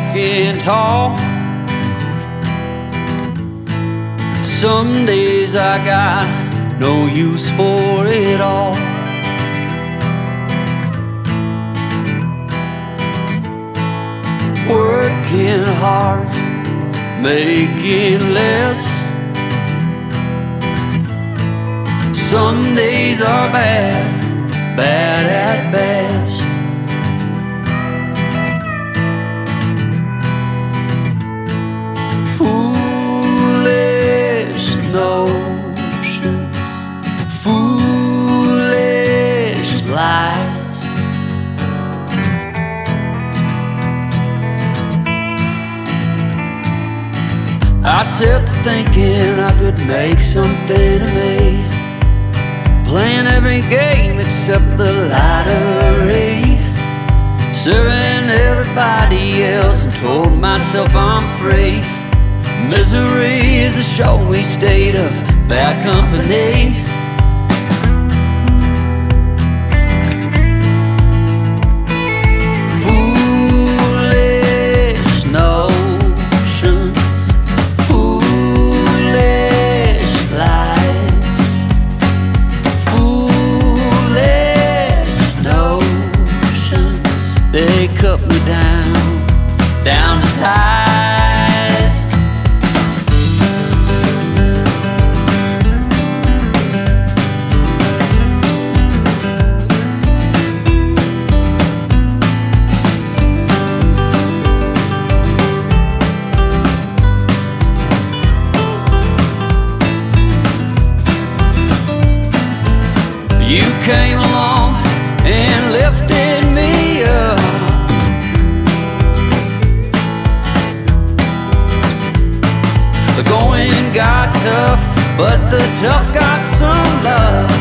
walking tall. Some days I got no use for it all. Working hard, making less. Some days are bad, bad at best. Foolish notions, foolish lies. I set to thinking I could make something of me, playing every game except the lottery, serving everybody else and told myself I'm free. Misery is a showy state of bad company. Foolish notions, foolish lies. Foolish notions, they cut me down, down to size. You came along and lifted me up. The going got tough, but the tough got some love.